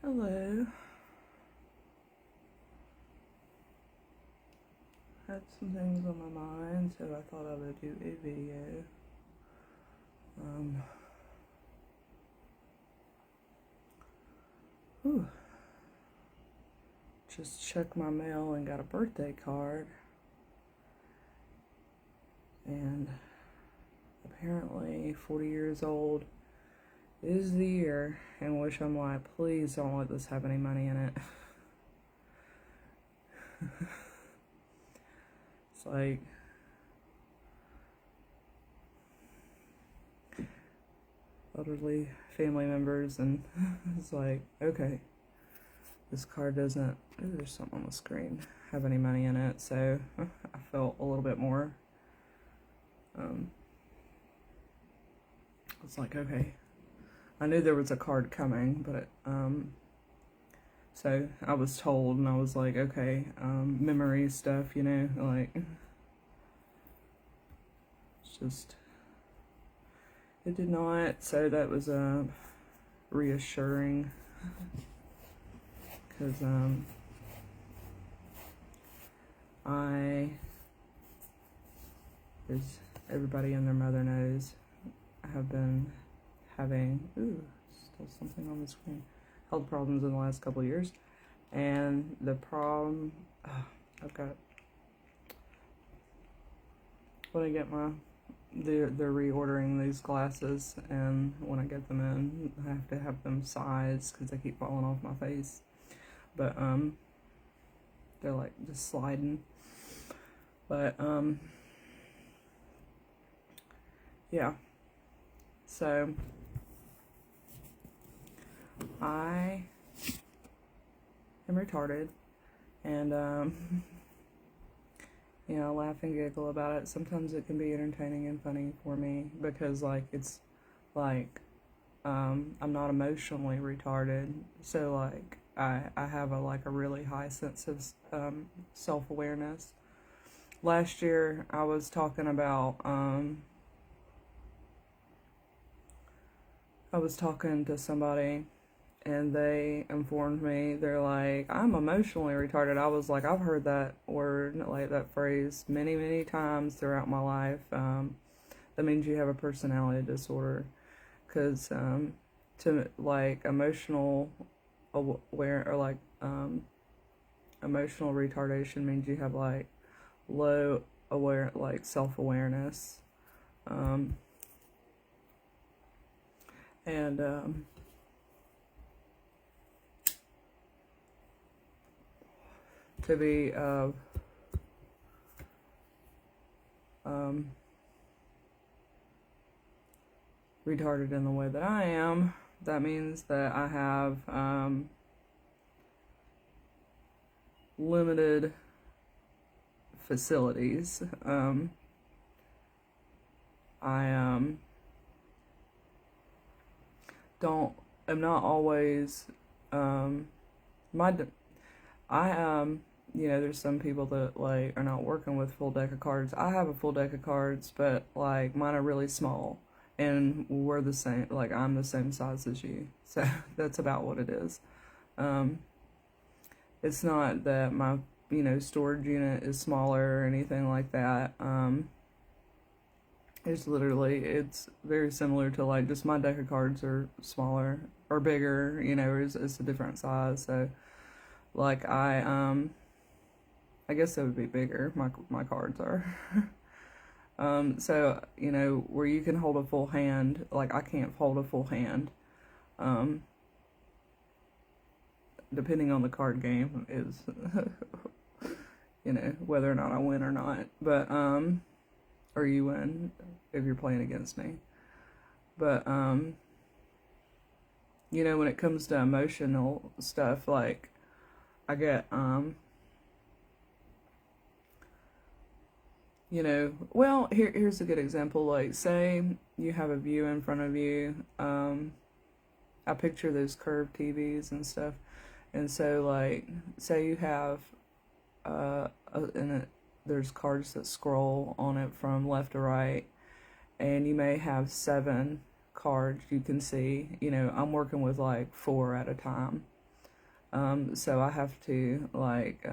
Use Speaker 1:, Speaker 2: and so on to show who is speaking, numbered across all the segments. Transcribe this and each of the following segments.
Speaker 1: Hello. Had some things on my mind, so I thought I would do a video. Whew. Just checked my mail and got a birthday card. And apparently 40 years old is the year in which I'm like, please don't let this have any money in it. It's like, elderly family members, and it's like, okay, this card doesn't, ooh, there's something on the screen, have any money in it, so I felt a little bit more, it's like, okay, I knew there was a card coming, but so I was told, and I was like, okay, memory stuff, like, it's just, it did not, so that was reassuring, because as everybody and their mother knows, I have been having, still something on the screen, health problems in the last couple of years, and the problem, I've got, when I get they're reordering these glasses, and when I get them in, I have to have them sized because they keep falling off my face, but they're like just sliding, but yeah, so I am retarded, and laugh and giggle about it. Sometimes it can be entertaining and funny for me because, like, it's like I'm not emotionally retarded, so like I have a really high sense of self-awareness. Last year I was talking about I was talking to somebody, and they informed me, they're like, I'm emotionally retarded. I was like, I've heard that word, like that phrase, many, many times throughout my life. That means you have a personality disorder, because to like emotional aware, or like emotional retardation means you have like low self-awareness, and to be retarded in the way that I am, that means that I have limited facilities. I am not always there's some people that like are not working with full deck of cards. I have a full deck of cards, but like mine are really small, and we're the same, like I'm the same size as you, so that's about what it is. It's not that my storage unit is smaller or anything like that. It's very similar to like just my deck of cards are smaller or bigger, it's a different size. So like I guess it would be bigger. My cards are. So where you can hold a full hand, like I can't hold a full hand. Depending on the card game is, whether or not I win or not. But or you win if you're playing against me. But when it comes to emotional stuff, like I get well, here's a good example. Like, say you have a view in front of you. I picture those curved TVs and stuff, and so like, say you have there's cards that scroll on it from left to right, and you may have 7 cards you can see. I'm working with like 4 at a time, So I have to, like,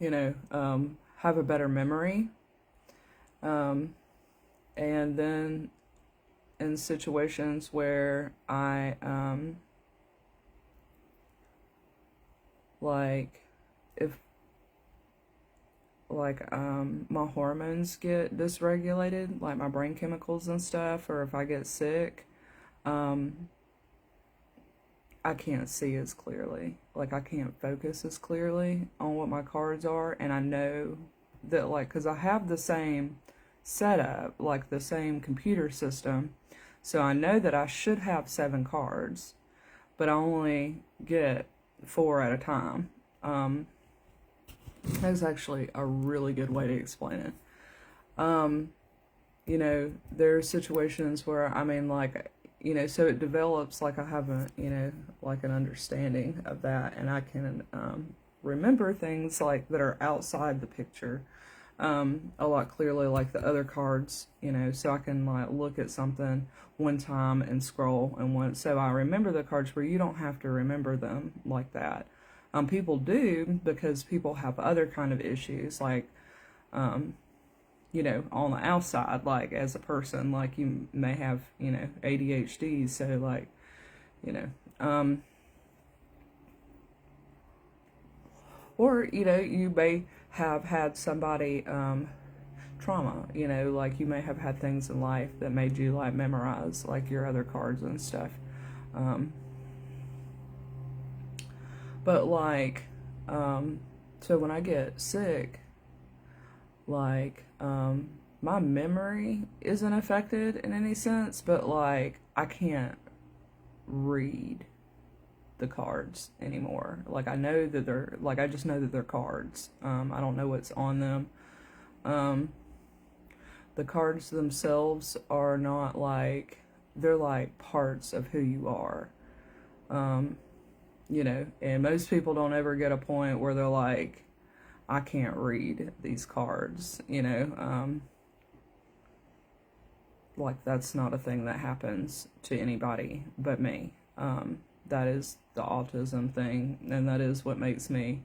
Speaker 1: have a better memory. And then in situations where I, like, if, like, my hormones get dysregulated, like my brain chemicals and stuff, or if I get sick, um, I can't see as clearly. Like, I can't focus as clearly on what my cards are, and I know that, like, because I have the same setup, like the same computer system, so I know that I should have 7 cards, but I only get 4 at a time. That's actually a really good way to explain it. There are situations where, I mean, like, so it develops, like, I have a, like an understanding of that, and I can remember things, like, that are outside the picture a lot clearly, like the other cards, so I can, like, look at something one time and scroll, so I remember the cards where you don't have to remember them like that. People do, because people have other kind of issues, like, on the outside, like, as a person, like, you may have, ADHD, so, like, or, you may have had somebody, trauma, like, you may have had things in life that made you, like, memorize, like, your other cards and stuff. But, like, so when I get sick, like, my memory isn't affected in any sense, but, like, I can't read the cards anymore. Like, I know that they're, like, I just know that they're cards. I don't know what's on them. The cards themselves are not, like, they're like parts of who you are. And most people don't ever get a point where they're like, I can't read these cards, like, that's not a thing that happens to anybody but me. That is the autism thing, and that is what makes me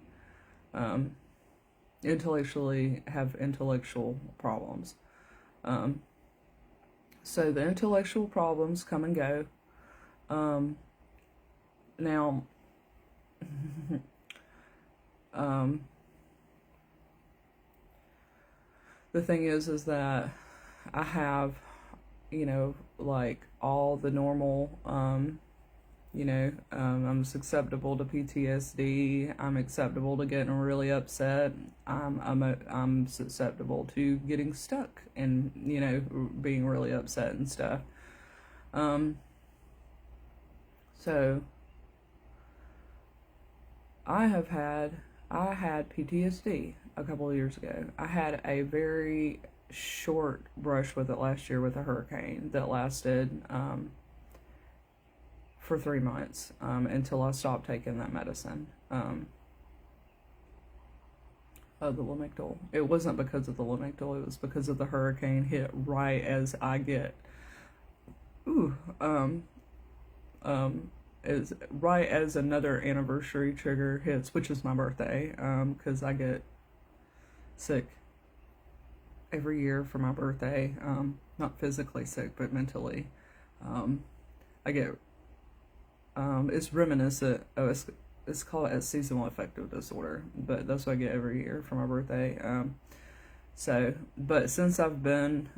Speaker 1: intellectually have intellectual problems. So the intellectual problems come and go. Now, the thing is that I have, like, all the normal, I'm susceptible to PTSD. I'm acceptable to getting really upset. I'm susceptible to getting stuck and, being really upset and stuff. So I had PTSD a couple of years ago. I had a very short brush with it last year with a hurricane that lasted for 3 months until I stopped taking that medicine. The Lamictal. It wasn't because of the Lamictal, it was because of the hurricane hit right as I get is right as another anniversary trigger hits, which is my birthday, because I get sick every year for my birthday, not physically sick, but mentally. I get, it's reminiscent, it's called a seasonal affective disorder, but that's what I get every year for my birthday. But since I've been,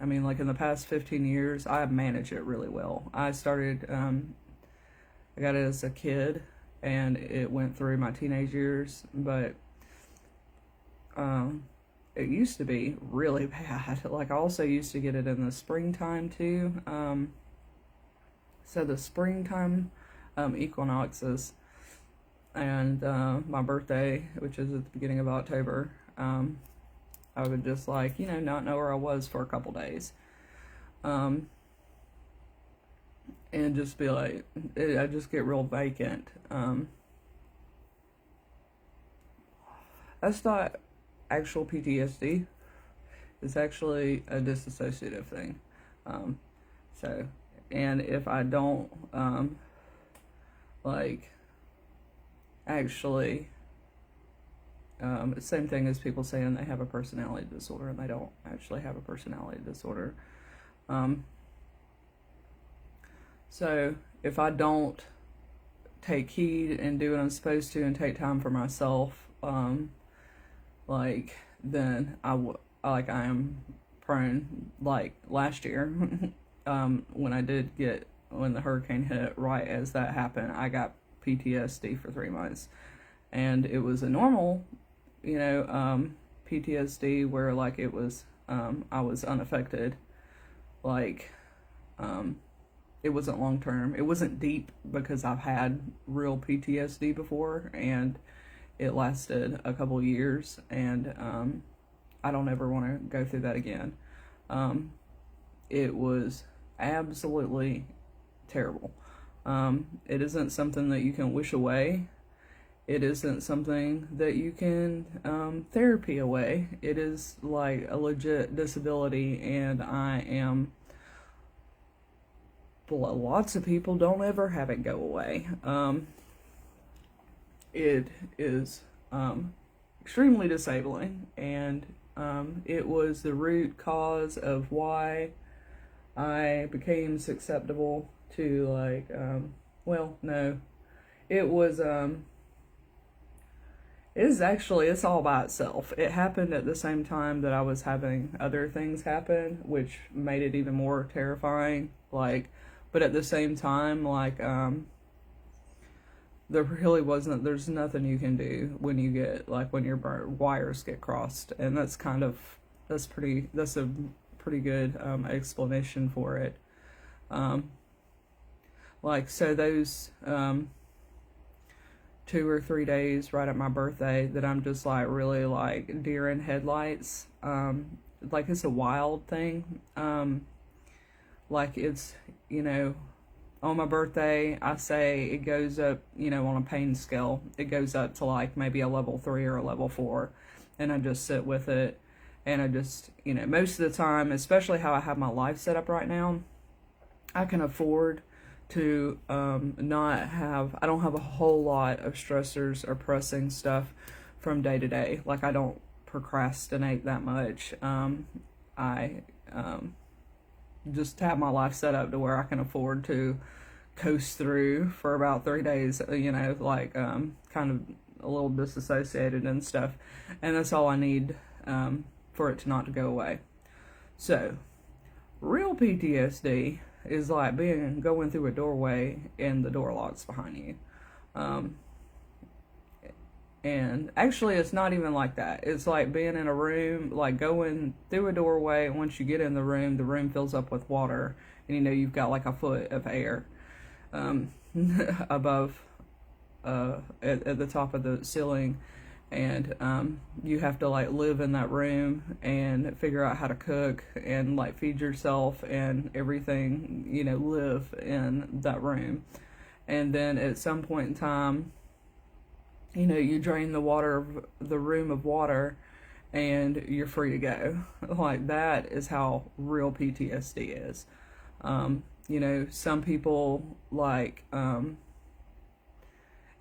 Speaker 1: like, in the past 15 years, I have managed it really well. I got it as a kid, and it went through my teenage years, but it used to be really bad. Like, I also used to get it in the springtime, too. So the springtime equinoxes and my birthday, which is at the beginning of October, I would just, like, not know where I was for a couple days. And just be like, I just get real vacant. That's not actual PTSD. It's actually a disassociative thing. So and if I don't, like, actually, same thing as people saying they have a personality disorder and they don't actually have a personality disorder. So if I don't take heed and do what I'm supposed to and take time for myself, like, then I am prone, like last year, when the hurricane hit, right as that happened, I got PTSD for 3 months. And it was a normal, PTSD where, like, it was, I was unaffected. Like, it wasn't long term. It wasn't deep because I've had real PTSD before, and it lasted a couple years, and I don't ever want to go through that again. It was absolutely terrible. It isn't something that you can wish away. It isn't something that you can therapy away. It is like a legit disability, and lots of people don't ever have it go away. It is extremely disabling, and it was the root cause of why I became susceptible to, like, it was, it's all by itself. It happened at the same time that I was having other things happen, which made it even more terrifying, like, but at the same time, like, there's nothing you can do when you get, like, when your wires get crossed, and that's a pretty good explanation for it. Like, so those 2 or 3 days right at my birthday that I'm just, like, really, like, deer in headlights, like, it's a wild thing. Like, it's, on my birthday, I say it goes up, on a pain scale, it goes up to, like, maybe a level 3 or a level 4, and I just sit with it, and I just, most of the time, especially how I have my life set up right now, I can afford to I don't have a whole lot of stressors or pressing stuff from day to day. Like, I don't procrastinate that much. I just have my life set up to where I can afford to coast through for about 3 days, like, kind of a little disassociated and stuff. And that's all I need for it to not to go away. So, real PTSD is like going through a doorway and the door locks behind you. And actually, it's not even like that. It's like being in a room, like going through a doorway, and once you get in the room fills up with water, and you've got like a foot of air above, at the top of the ceiling, and you have to, like, live in that room and figure out how to cook and, like, feed yourself and everything, live in that room. And then at some point in time, you drain the room of water, and you're free to go. Like, that is how real PTSD is. Some people, like, in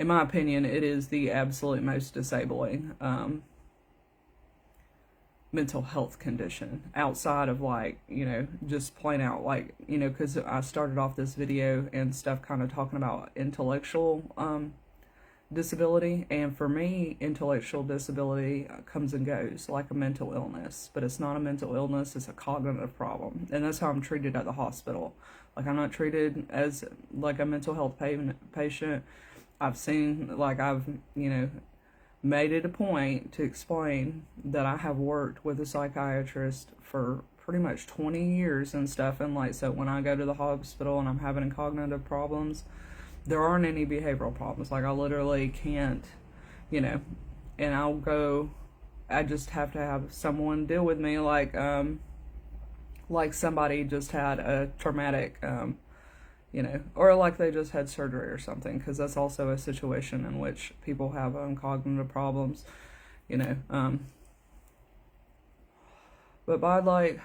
Speaker 1: my opinion, it is the absolute most disabling mental health condition outside of, like, just plain out, like, because I started off this video and stuff kind of talking about intellectual disability, and for me, intellectual disability comes and goes like a mental illness, but it's not a mental illness, it's a cognitive problem, and that's how I'm treated at the hospital. Like, I'm not treated as, like, a mental health patient. I've made it a point to explain that I have worked with a psychiatrist for pretty much 20 years and stuff, and, like, so when I go to the hospital and I'm having cognitive problems, there aren't any behavioral problems. Like, I literally can't, and I just have to have someone deal with me, like somebody just had a traumatic, or like they just had surgery or something, because that's also a situation in which people have cognitive problems, but by, like,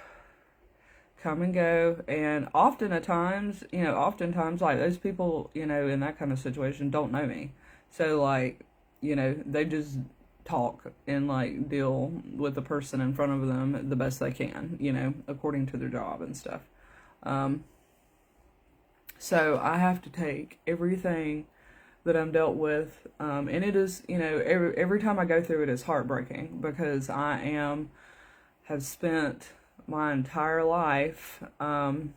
Speaker 1: come and go, and oftentimes, like those people, in that kind of situation don't know me. So like, they just talk and like deal with the person in front of them the best they can, according to their job and stuff. So I have to take everything that I'm dealt with, and it is, every time I go through it is heartbreaking, because have spent my entire life, building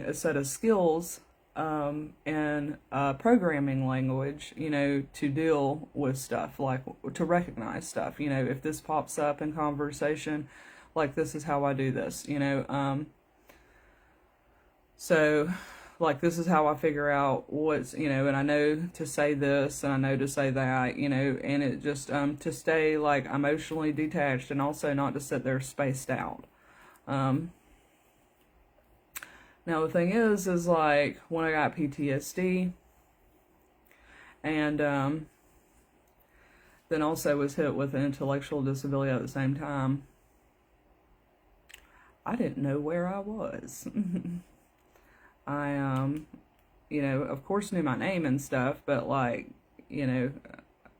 Speaker 1: a set of skills, and programming language, to deal with stuff, like to recognize stuff, if this pops up in conversation, like this is how I do this, so like this is how I figure out what's, and I know to say this and I know to say that, and it just, to stay like emotionally detached, and also not to sit there spaced out. Now the thing is like when I got PTSD, and then also was hit with an intellectual disability at the same time, I didn't know where I was. I, of course knew my name and stuff, but like,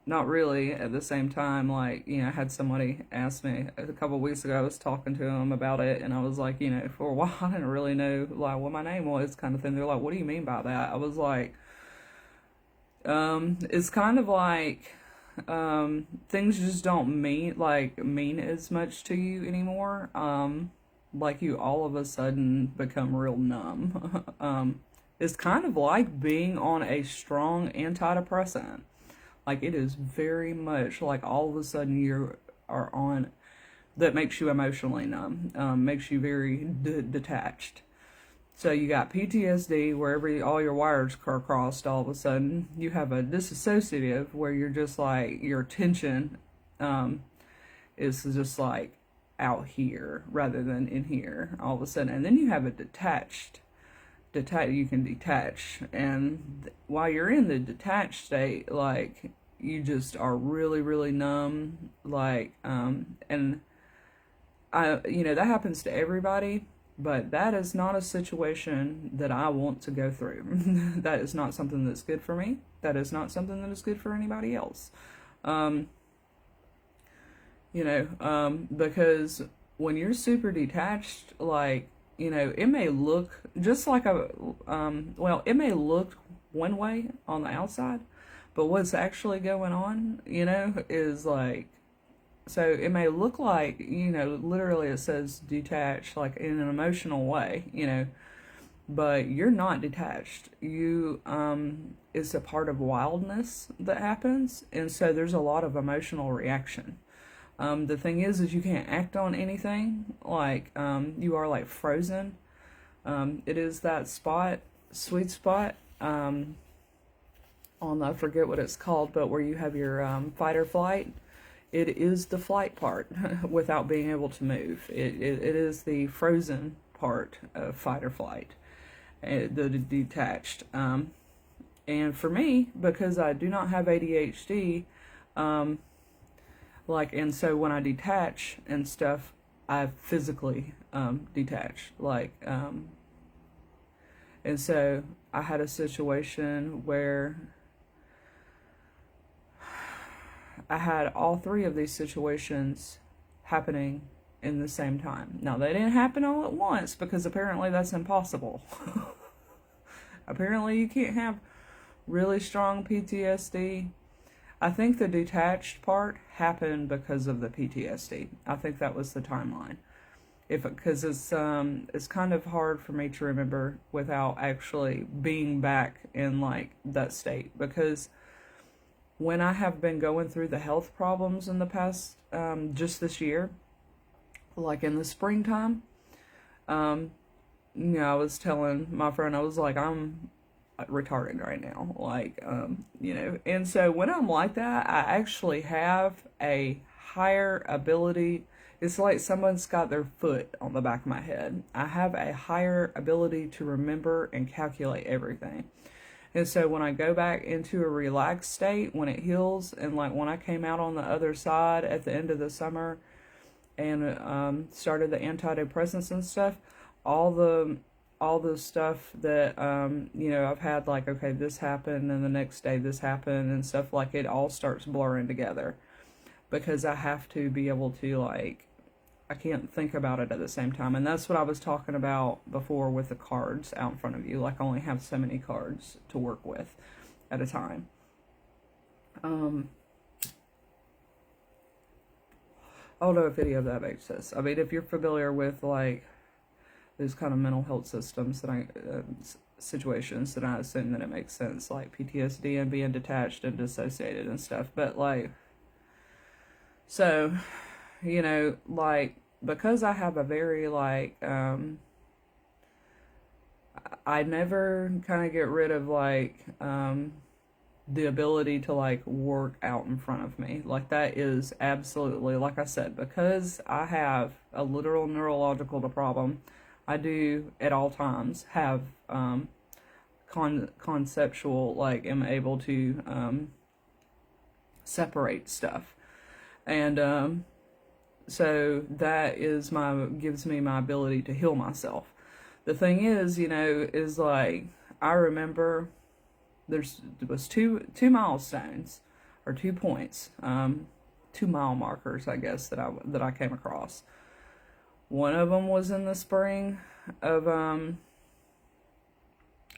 Speaker 1: not really at the same time. Like, I had somebody ask me a couple of weeks ago, I was talking to them about it, and I was like, for a while I didn't really know like what my name was, kind of thing. They're like, what do you mean by that? I was like, it's kind of like, things just don't mean as much to you anymore. Like you all of a sudden become real numb. It's kind of like being on a strong antidepressant. Like it is very much like all of a sudden you are on, that makes you emotionally numb, makes you very detached. So you got PTSD where all your wires are crossed all of a sudden. You have a disassociative where you're just like, your attention is just like out here rather than in here all of a sudden. And then you have a detached, you can detach, and while you're in the detached state, like you just are really, really numb, like, and that happens to everybody, but that is not a situation that I want to go through. That is not something that's good for me. That is not something that is good for anybody else. Because when you're super detached, like, it may look just like it may look one way on the outside, but what's actually going on, is like, so it may look like, literally it says detached, like in an emotional way, but you're not detached. It's a part of wildness that happens, and so there's a lot of emotional reaction. The thing is you can't act on anything, like, you are like frozen. It is that sweet spot, on I forget what it's called, but where you have your, fight or flight. It is the flight part without being able to move. It is the frozen part of fight or flight, the detached. And for me, because I do not have ADHD, and so when I detach and stuff, I physically detach, and so I had a situation where I had all three of these situations happening in the same time. Now, they didn't happen all at once, because apparently that's impossible. Apparently you can't have really strong PTSD. I think the detached part happened because of the PTSD. I think that was the timeline. Because it's kind of hard for me to remember without actually being back in like that state. Because when I have been going through the health problems in the past, just this year, like in the springtime, I was telling my friend, I was like, I'm retarded right now, and so when I'm like that, I actually have a higher ability. It's like someone's got their foot on the back of my head. I have a higher ability to remember and calculate everything. And so when I go back into a relaxed state, when it heals, and like when I came out on the other side at the end of the summer, and started the antidepressants and stuff, all the stuff that I've had, like, okay, this happened and the next day this happened and stuff, like, it all starts blurring together because I have to be able to, like, I can't think about it at the same time. And that's what I was talking about before with the cards out in front of you. Like, I only have so many cards to work with at a time. I don't know if any of that makes sense. I mean, if you're familiar with, like, those kind of mental health systems that situations, that I assume that it makes sense, like PTSD and being detached and dissociated and stuff. But, like, so, like, because I have a very, like, I never kind of get rid of, like, the ability to, like, work out in front of me. Like, that is absolutely, like I said, because I have a literal neurological problem, I do at all times have conceptual, like, am able to separate stuff. And so that is gives me my ability to heal myself. The thing is, is, like, I remember there was two milestones, or 2 points, 2 mile markers, I guess, that I came across. One of them was in the spring of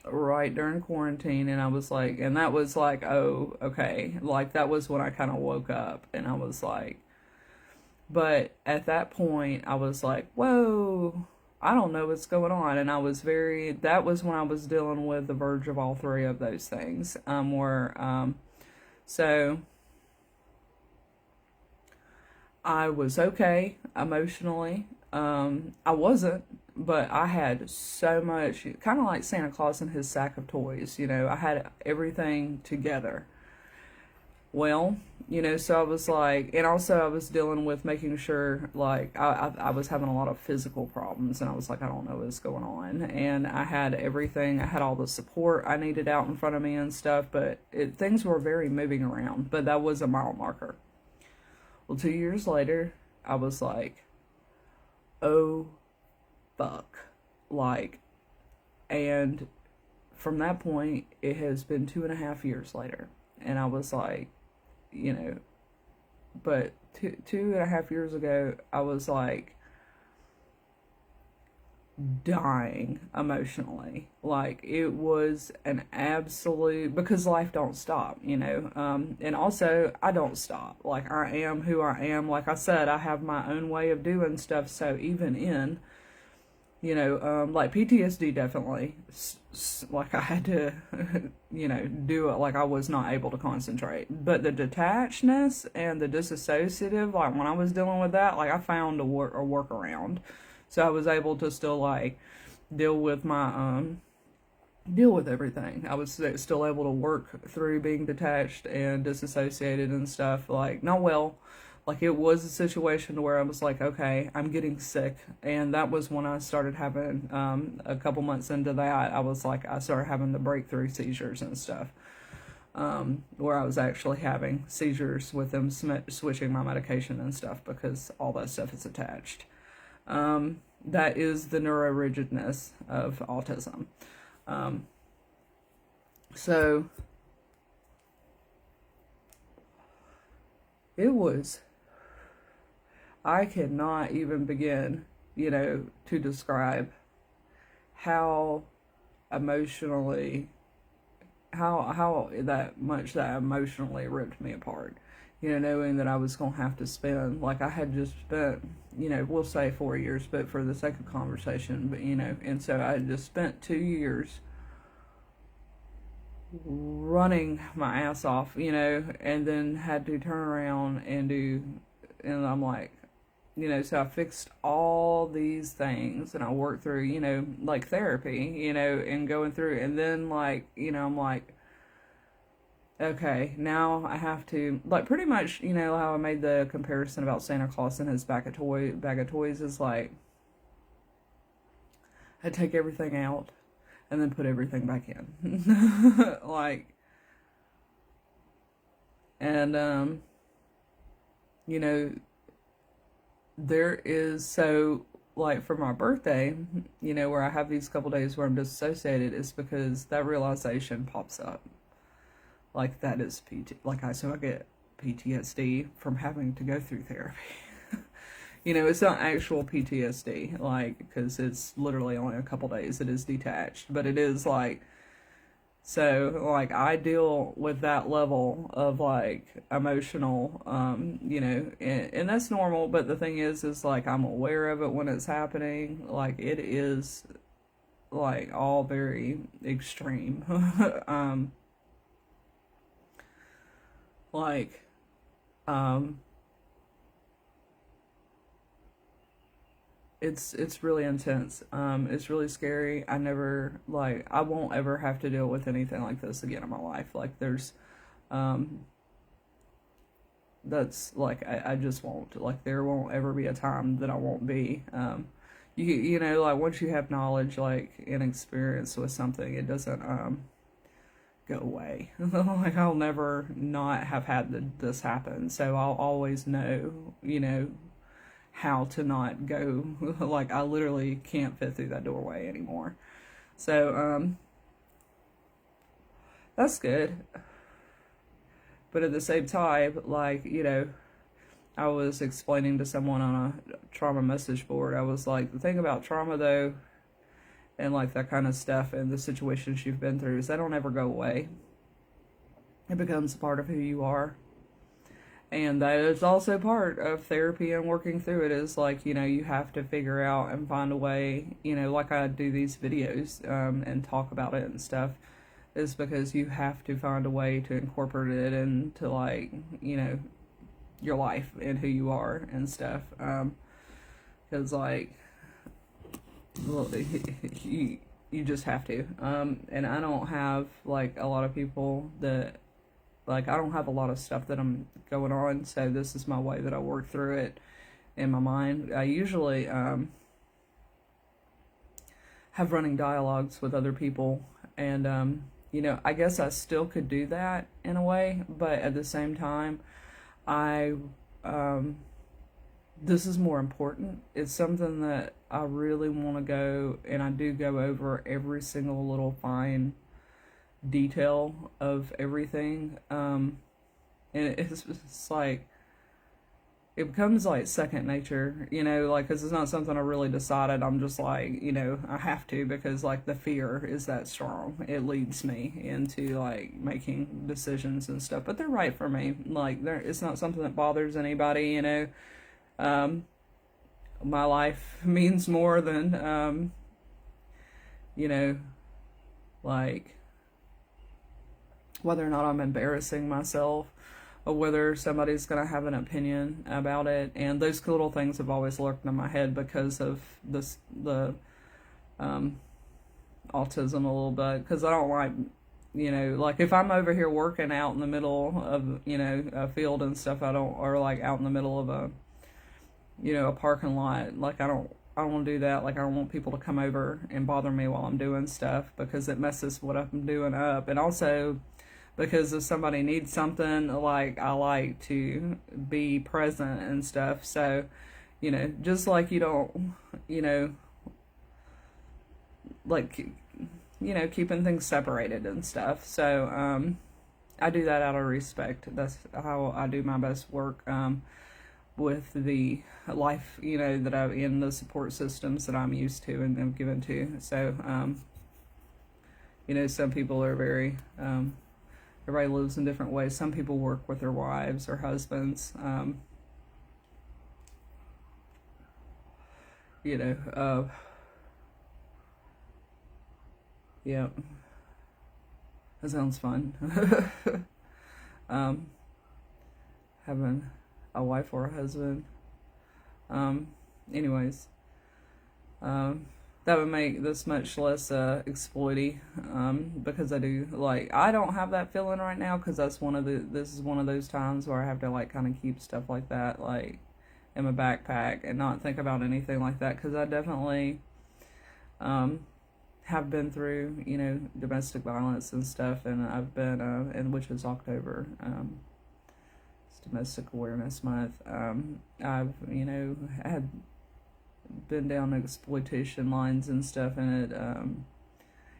Speaker 1: right during quarantine, and I was like, and that was like, oh, okay, like, that was when I kind of woke up, and I was like, but at that point I was like, whoa, I don't know what's going on. And that was when I was dealing with the verge of all three of those things, so I was okay emotionally. I wasn't, but I had so much, kind of like Santa Claus and his sack of toys, I had everything together. Well, so I was like, and also I was dealing with making sure, like, I was having a lot of physical problems, and I was like, I don't know what's going on. And I had everything, I had all the support I needed out in front of me and stuff, but things were very moving around, but that was a mile marker. Well, 2 years later, I was like, oh, fuck. Like, and from that point, it has been 2.5 years later. And I was like, but 2.5 years ago, I was like dying emotionally. Like, it was an absolute, because life don't stop, and also I don't stop. Like, I am who I am. Like I said, I have my own way of doing stuff. So even in, like, PTSD, definitely, like, I had to, do it. Like, I was not able to concentrate. But the detachedness and the disassociative, like, when I was dealing with that, like, I found a workaround. So I was able to still, like, deal with everything. I was still able to work through being detached and disassociated and stuff. Like, not well. Like, it was a situation where I was like, okay, I'm getting sick. And that was when I started having, a couple months into that, I started having the breakthrough seizures and stuff. Where I was actually having seizures with them switching my medication and stuff, because all that stuff is attached. That is the neurorigidness of autism. So it was, I cannot even begin, to describe how emotionally, how that much that emotionally ripped me apart. Knowing that I was going to have to spend, like, I had just spent, we'll say 4 years, but for the sake of conversation, but, and so I had just spent 2 years running my ass off, and then had to turn around and I'm like, so I fixed all these things, and I worked through, like, therapy, and going through, and then, like, I'm like, okay, now I have to, like, pretty much, how I made the comparison about Santa Claus and his bag of toys is like, I take everything out and then put everything back in. Like, and, there is, so like for my birthday, you know, where I have these couple days where I'm disassociated, is because that realization pops up. Like that is like so I get PTSD from having to go through therapy. You know, it's not actual PTSD, like, because it's literally only a couple days. It is detached, but it is like, so like I deal with that level of like emotional, you know, and that's normal. But the thing is like I'm aware of it when it's happening. Like it is like all very extreme. Like, um, it's really intense. It's really scary. I never like I won't ever have to deal with anything like this again in my life. Like there's um that's like I just won't. Like there won't ever be a time that I won't be. You know, like once you have knowledge like and experience with something, it doesn't go away. Like I'll never not have had this happen. So I'll always know, you know, how to not go. Like I literally can't fit through that doorway anymore. So that's good. But at the same time, like, you know, I was explaining to someone on a trauma message board, I was like, the thing about trauma though, and like that kind of stuff and the situations you've been through, is they don't ever go away. It becomes a part of who you are. And that is also part of therapy and working through it, is like, you know, you have to figure out and find a way, you know, like I do these videos and talk about it and stuff, is because you have to find a way to incorporate it into like, you know, your life and who you are and stuff. Because like, well, you just have to. And I don't have like a lot of people that, like, I don't have a lot of stuff that I'm going on, so this is my way that I work through it in my mind. I usually have running dialogues with other people, and you know, I guess I still could do that in a way, but at the same time, I this is more important. It's something that I really want to go, and I do go over every single little fine detail of everything. And it's like, it becomes like second nature, you know, like, because it's not something I really decided. I'm just like, you know, I have to, because like the fear is that strong. It leads me into like making decisions and stuff, but they're right for me. Like, it's not something that bothers anybody, you know. My life means more than, you know, like whether or not I'm embarrassing myself, or whether somebody's going to have an opinion about it. And those little things have always lurked in my head because of the autism a little bit. Because I don't like, you know, like if I'm over here working out in the middle of, you know, a field and stuff, or like out in the middle of a, you know, a parking lot, like I don't want to do that. Like I don't want people to come over and bother me while I'm doing stuff, because it messes what I'm doing up. And also, because if somebody needs something, like I like to be present and stuff. So, you know, just like you don't, you know, like, you know, keeping things separated and stuff. So, I do that out of respect. That's how I do my best work, with the life, you know, that I'm in, the support systems that I'm used to and am given to. So, you know, some people are very, everybody lives in different ways. Some people work with their wives or husbands. You know, yeah, that sounds fun. um, Having a wife or a husband. Anyways, that would make this much less exploity, because I do, like, I don't have that feeling right now, because this is one of those times where I have to like kind of keep stuff like that like in my backpack and not think about anything like that, because I definitely have been through, you know, domestic violence and stuff, and I've been and which is October, Domestic Awareness Month. I've, had been down exploitation lines and stuff, and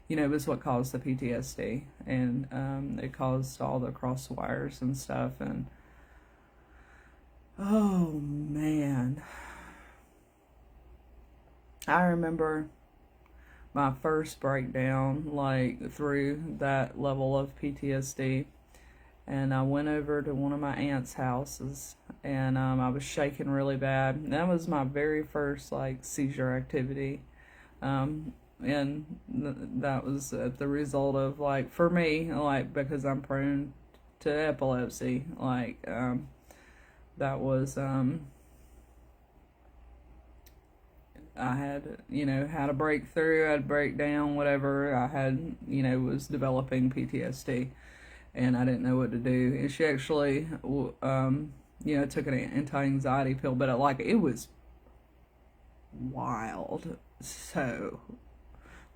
Speaker 1: it was what caused the PTSD, and it caused all the cross wires and stuff, and oh man, I remember my first breakdown, like through that level of PTSD, and I went over to one of my aunt's houses, and I was shaking really bad. And that was my very first like seizure activity, and that was the result of, like, for me, like, because I'm prone to epilepsy, like, that was I had, had a breakthrough, I had a breakdown, whatever. I had, was developing PTSD, and I didn't know what to do. And she actually, took an anti-anxiety pill, but it was wild. So,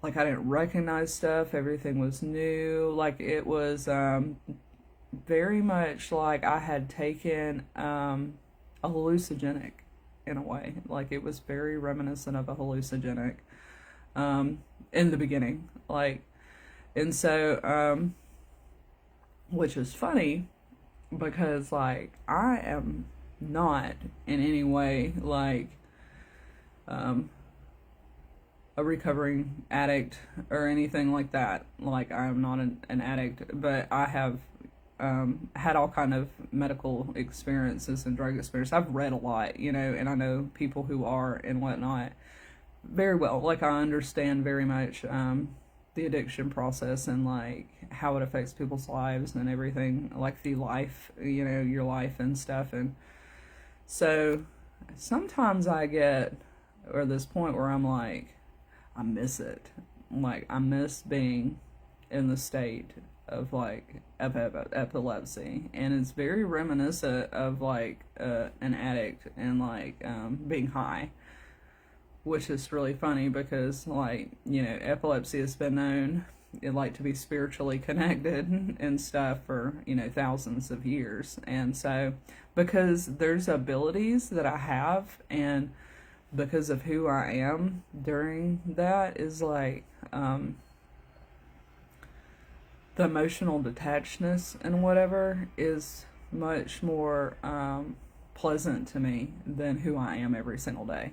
Speaker 1: like, I didn't recognize stuff. Everything was new. Like, it was very much like I had taken a hallucinogenic in a way. Like, it was very reminiscent of a hallucinogenic in the beginning. Like, and so, which is funny because, like, I am not in any way, like, a recovering addict or anything like that. Like, I'm not an addict, but I have had all kind of medical experiences and drug experience. I've read a lot, and I know people who are and whatnot very well. Like, I understand very much the addiction process and, like, how it affects people's lives and everything, like the life, your life and stuff. And so sometimes I get or this point where I'm like, I miss it. Like, I miss being in the state of, like, epilepsy, and it's very reminiscent of, like, an addict and, like, being high, which is really funny because, like, epilepsy has been known, to be spiritually connected and stuff for, thousands of years. And so, because there's abilities that I have, and because of who I am during that, is like, the emotional detachedness and whatever is much more pleasant to me than who I am every single day.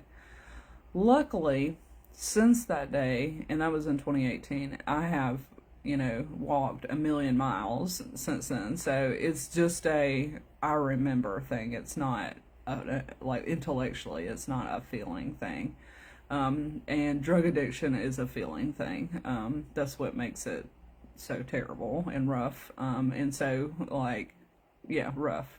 Speaker 1: Luckily, since that day, and that was in 2018, I have, walked 1,000,000 miles since then. So it's just I remember thing. It's not, like, intellectually, it's not a feeling thing. And drug addiction is a feeling thing. That's what makes it so terrible and rough. And so, like, yeah, rough.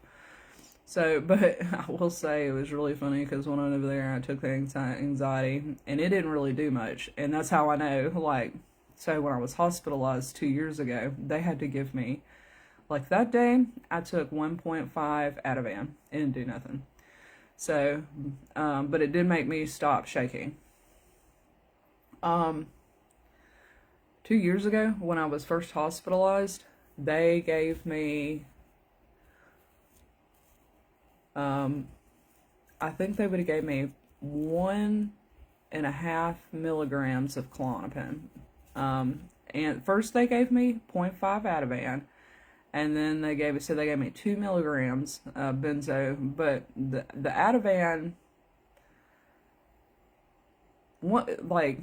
Speaker 1: So, but I will say it was really funny because when I went over there, I took the anxiety, and it didn't really do much. And that's how I know, like, so when I was hospitalized 2 years ago, they had to give me, like, that day, I took 1.5 Ativan. It didn't do nothing. So, but it did make me stop shaking. 2 years ago, when I was first hospitalized, they gave me, I think they would have gave me 1.5 milligrams of Klonopin. And first they gave me 0.5 Ativan, and then they gave me 2 milligrams of benzo. But the Ativan, what, like,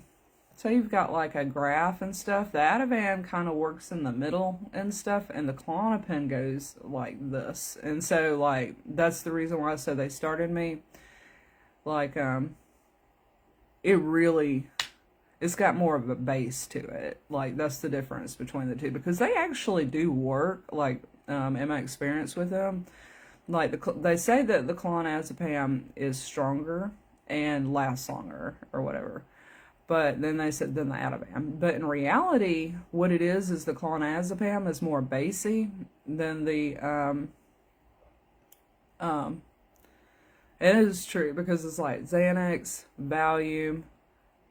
Speaker 1: so you've got, like, a graph and stuff. The Ativan kind of works in the middle and stuff, and the Klonopin goes like this. And so, like, that's the reason why. So they started me, like, it's got more of a base to it. Like, that's the difference between the two, because they actually do work, like, in my experience with them. Like, they say that the clonazepam is stronger and lasts longer or whatever. But then they said, then the Ativan. But in reality, what it is the clonazepam is more basey than the, it is true, because it's like Xanax, Valium,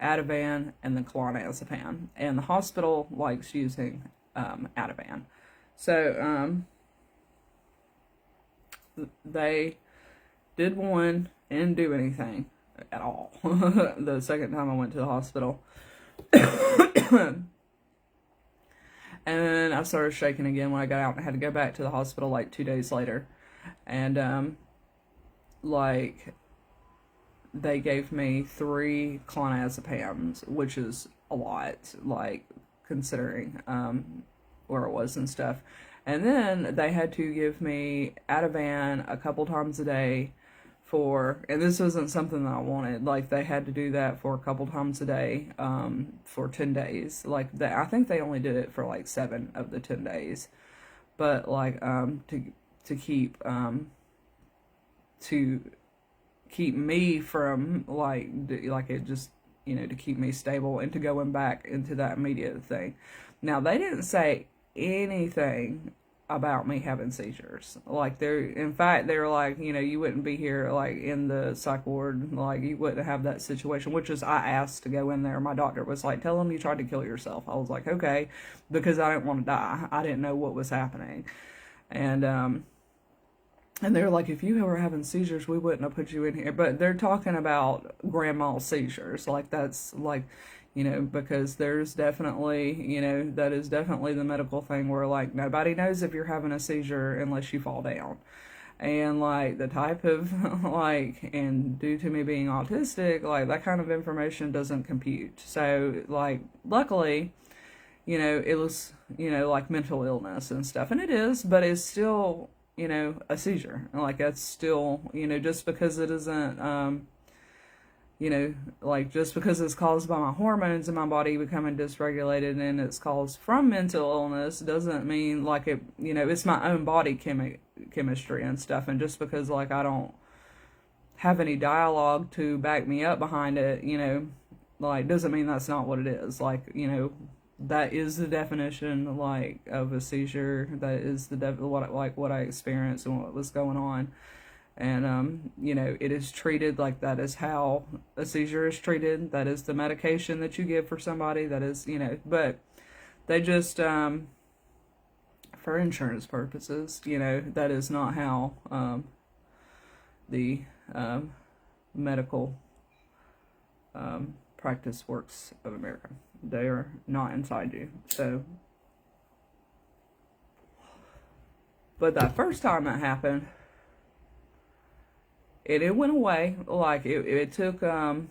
Speaker 1: Ativan, and the clonazepam. And the hospital likes using Ativan. So, They did one and didn't do anything at all the second time I went to the hospital. And I started shaking again when I got out and I had to go back to the hospital like 2 days later. And like they gave me 3 clonazepams, which is a lot, like considering where it was and stuff. And then they had to give me Ativan a couple times a day and this wasn't something that I wanted. Like they had to do that for a couple times a day for 10 days. Like I think they only did it for like 7 of the 10 days. But like to keep me from like it just, to keep me stable and to going back into that immediate thing. Now they didn't say anything about me having seizures. Like in fact, they were like, you wouldn't be here like in the psych ward, like you wouldn't have that situation, which is, I asked to go in there. My doctor was like, tell them you tried to kill yourself. I was like, okay, because I didn't want to die. I didn't know what was happening. And they were like, if you were having seizures, we wouldn't have put you in here. But they're talking about grand mal seizures. Like that's like, because there's definitely, that is definitely the medical thing where like nobody knows if you're having a seizure unless you fall down. And like the type of and due to me being autistic, like that kind of information doesn't compute. So like luckily, it was, like mental illness and stuff. And it is, but it's still, a seizure. Like that's still, just because it isn't, like just because it's caused by my hormones in my body becoming dysregulated and it's caused from mental illness doesn't mean like it, it's my own body chemistry and stuff. And just because like I don't have any dialogue to back me up behind it, like doesn't mean that's not what it is. Like, that is the definition like of a seizure. That is the what I experienced and what was going on. And, it is treated like that is how a seizure is treated. That is the medication that you give for somebody. That is, but they just, for insurance purposes, that is not how the medical practice works of America. They are not inside you. So, but that first time that happened, it went away. Like it took but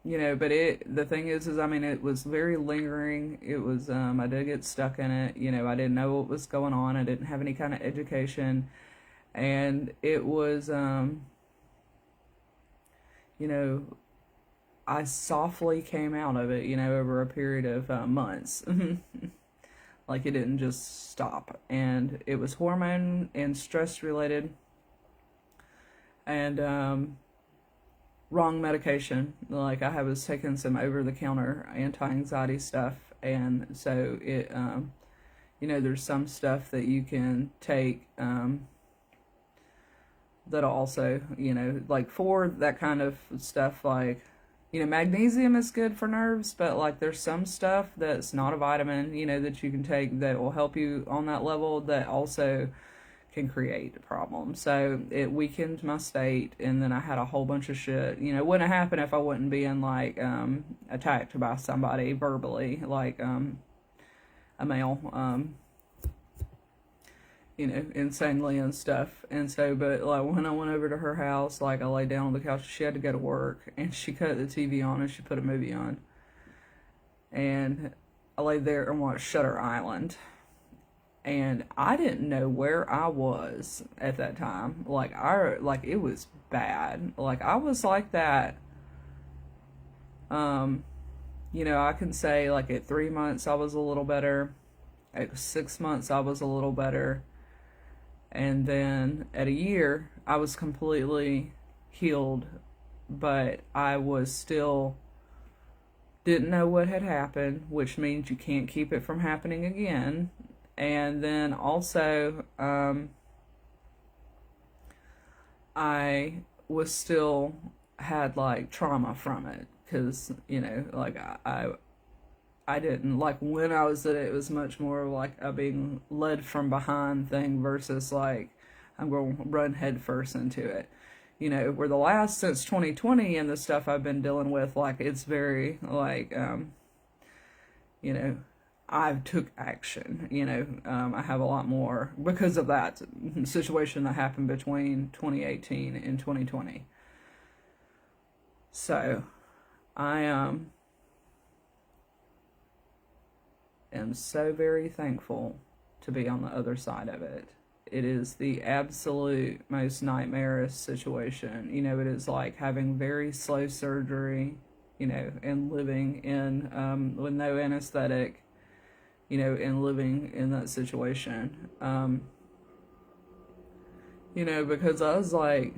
Speaker 1: the thing is I mean it was very lingering. It was I did get stuck in it. I didn't know what was going on. I didn't have any kind of education, and it was I softly came out of it, over a period of months. Like it didn't just stop, and it was hormone and stress related. And wrong medication. Like I was taking some over-the-counter anti-anxiety stuff, and so it, there's some stuff that you can take that'll also, like for that kind of stuff, like, magnesium is good for nerves, but like there's some stuff that's not a vitamin, that you can take that will help you on that level that also can create a problem. So it weakened my state, and then I had a whole bunch of shit. It wouldn't have happened if I wasn't being like attacked by somebody verbally, like a male, insanely and stuff. And so, but like when I went over to her house, like I laid down on the couch, she had to go to work, and she cut the TV on and she put a movie on, and I laid there and watched Shutter Island. And I didn't know where I was at that time. Like it was bad. Like I was like that. I can say like at 3 months I was a little better. At 6 months I was a little better. And then at a year I was completely healed, but I was still didn't know what had happened, which means you can't keep it from happening again. And then also, I was still had like trauma from it, because like I didn't like when I was at it. It was much more like a being led from behind thing versus like I'm going to run headfirst into it. You know, where the last, since 2020 and the stuff I've been dealing with, like, it's very, like, you know, I took action, you know, I have a lot more because of that situation that happened between 2018 and 2020. So, I am so very thankful to be on the other side of it. It is the absolute most nightmarish situation. You know, it is like having very slow surgery, you know, and living in, with no anesthetic, you know, and living in that situation. You know, because I was like,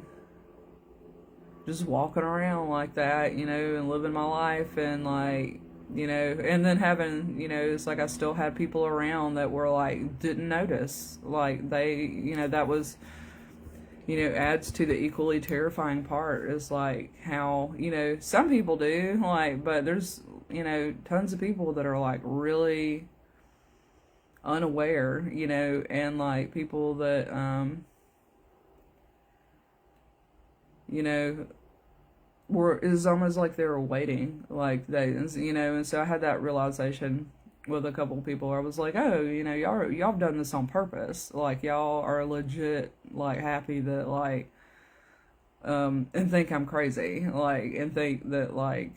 Speaker 1: just walking around like that, you know, and living my life and like, you know, and then having, you know, it's like I still had people around that were like, didn't notice. Like they, you know, that was, you know, adds to the equally terrifying part is like how, you know, some people do, like, but there's, you know, tons of people that are like really unaware, you know, and like people that, you know, is almost like they were waiting, like they, you know, and so I had that realization with a couple of people. I was like, oh, you know, y'all have done this on purpose. Like y'all are legit, like happy that and think I'm crazy, like, and think that like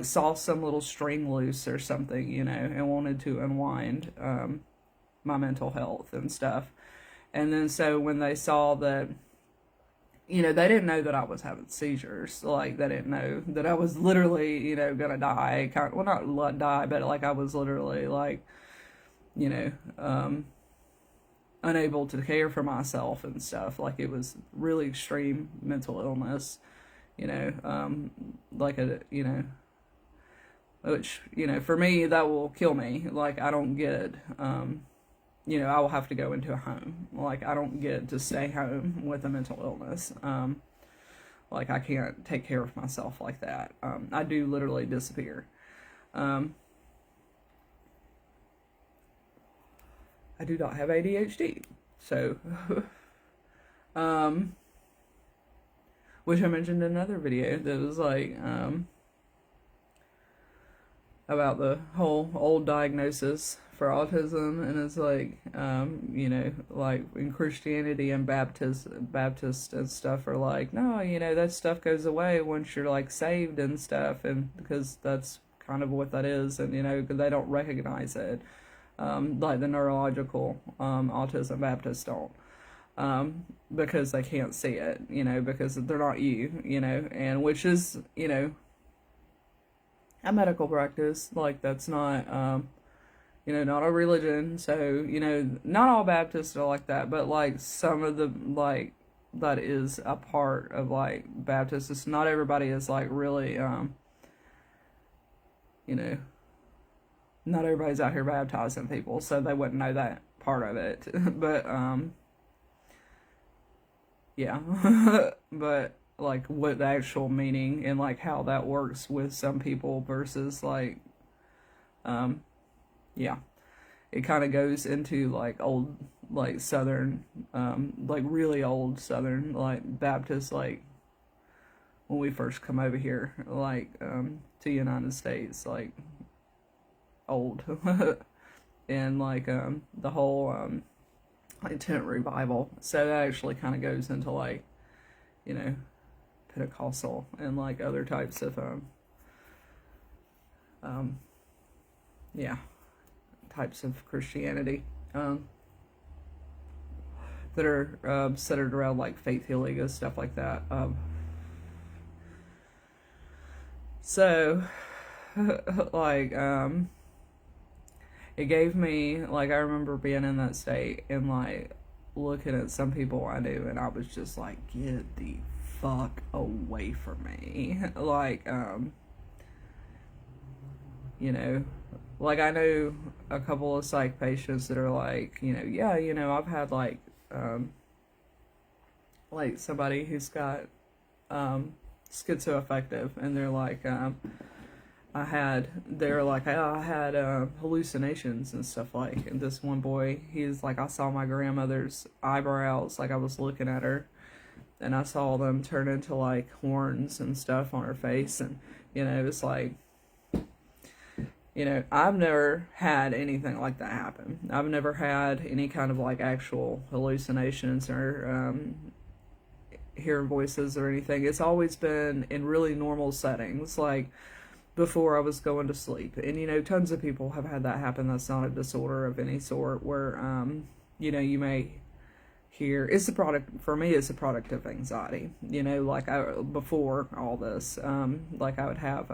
Speaker 1: saw some little string loose or something, you know, and wanted to unwind my mental health and stuff. And then so when they saw that, you know, they didn't know that I was having seizures. Like, they didn't know that I was literally, you know, gonna die. Well, not die, but like I was literally, like, you know, unable to care for myself and stuff. Like, it was really extreme mental illness, you know, like you know, which, you know, for me, that will kill me. Like, I don't get, you know, I will have to go into a home. Like, I don't get to stay home with a mental illness. Like, I can't take care of myself like that. I do literally disappear. I do not have ADHD. So, which I mentioned in another video that was like, about the whole old diagnosis for autism, and it's like, you know, like in Christianity and Baptist and stuff are like, no, you know, that stuff goes away once you're like saved and stuff, and because that's kind of what that is, and you know, because they don't recognize it, like the neurological autism Baptists don't. Because they can't see it, you know, because they're not you know, and which is, you know, a medical practice. Like, that's not, you know, not a religion. So, you know, not all Baptists are like that, but like some of the, like, that is a part of like Baptists. It's not everybody is like really, you know, not everybody's out here baptizing people, so they wouldn't know that part of it. But, yeah. But like what the actual meaning and like how that works with some people versus like, yeah, it kind of goes into like old, like Southern, like really old Southern, like Baptist, like when we first come over here, like, to United States, like old, and like, the whole, like tent revival. So that actually kind of goes into like, you know, Pentecostal and like other types of, yeah, types of Christianity, that are, centered around like faith healing and stuff like that. So, like, it gave me, like, I remember being in that state and like looking at some people I knew, and I was just like, get the fuck away from me. Like, you know, like I know a couple of psych patients that are like, you know, yeah, you know, I've had like somebody who's got, schizoaffective, and they're like, they were like, oh, I had hallucinations and stuff. Like, and this one boy, he's like, I saw my grandmother's eyebrows, like I was looking at her, and I saw them turn into like horns and stuff on her face. And it was like, I've never had anything like that happen. I've never had any kind of like actual hallucinations or hearing voices or anything. It's always been in really normal settings, like before I was going to sleep. And tons of people have had that happen. That's not a disorder of any sort, where you may hear, it's a product, for me it's a product of anxiety. Like before all this, like I would have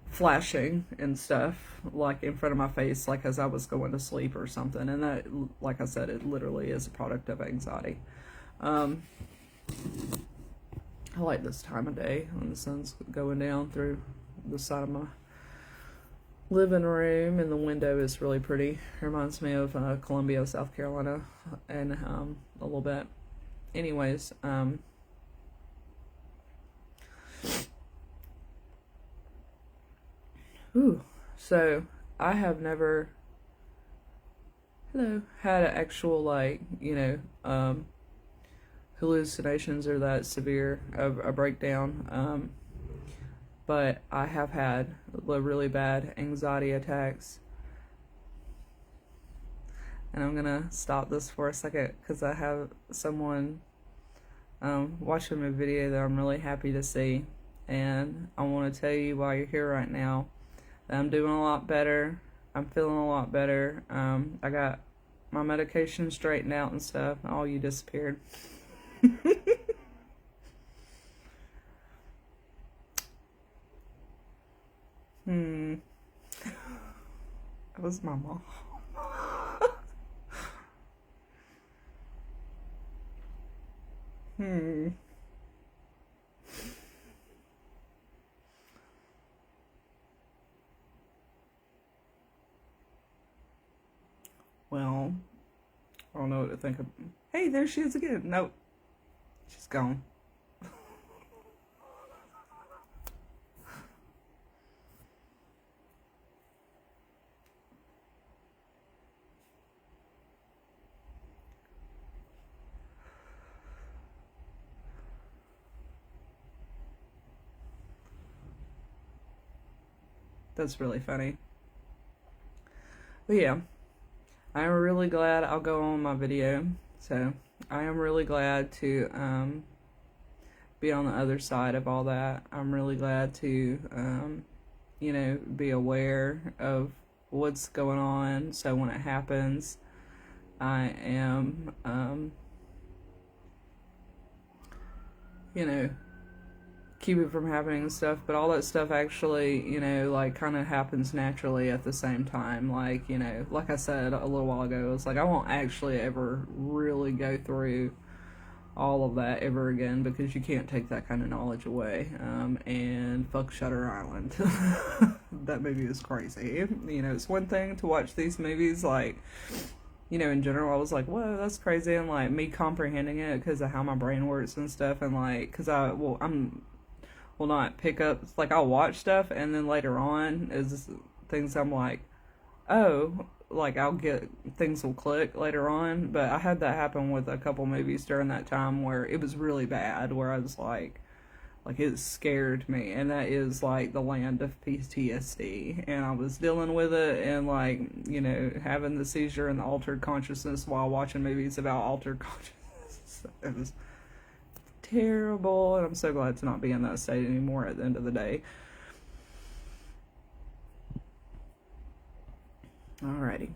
Speaker 1: flashing and stuff like in front of my face, like as I was going to sleep or something. And that, like I said, it literally is a product of anxiety. I like this time of day when the sun's going down through the side of my living room, and the window is really pretty. It reminds me of Columbia, South Carolina, and a little bit. Anyways, so I have never, had an actual like hallucinations or that severe of a breakdown. But I have had really bad anxiety attacks. And I'm gonna stop this for a second because I have someone watching my video that I'm really happy to see. And I want to tell you while you're here right now that I'm doing a lot better. I'm feeling a lot better. I got my medication straightened out and stuff. Oh, you disappeared. That was my mom. Well, I don't know what to think of. Hey, there she is again. Nope. She's gone. That's really funny. But yeah, I'm really glad I'll go on my video. So I am really glad to be on the other side of all that. I'm really glad to be aware of what's going on, so when it happens I am keep it from happening and stuff. But all that stuff actually like kind of happens naturally at the same time. Like like I said a little while ago, it's like I won't actually ever really go through all of that ever again, because you can't take that kind of knowledge away. And fuck Shutter Island. That movie is crazy. It's one thing to watch these movies like in general. I was like, whoa, that's crazy, and like me comprehending it because of how my brain works and stuff. And like, because I'm will not pick up, like I'll watch stuff and then later on is things I'm like, oh, like I'll get, things will click later on. But I had that happen with a couple movies during that time where it was really bad, where I was like it scared me. And that is like the land of PTSD, and I was dealing with it and like having the seizure and the altered consciousness while watching movies about altered consciousness. It was terrible, and I'm so glad to not be in that state anymore at the end of the day. Alrighty.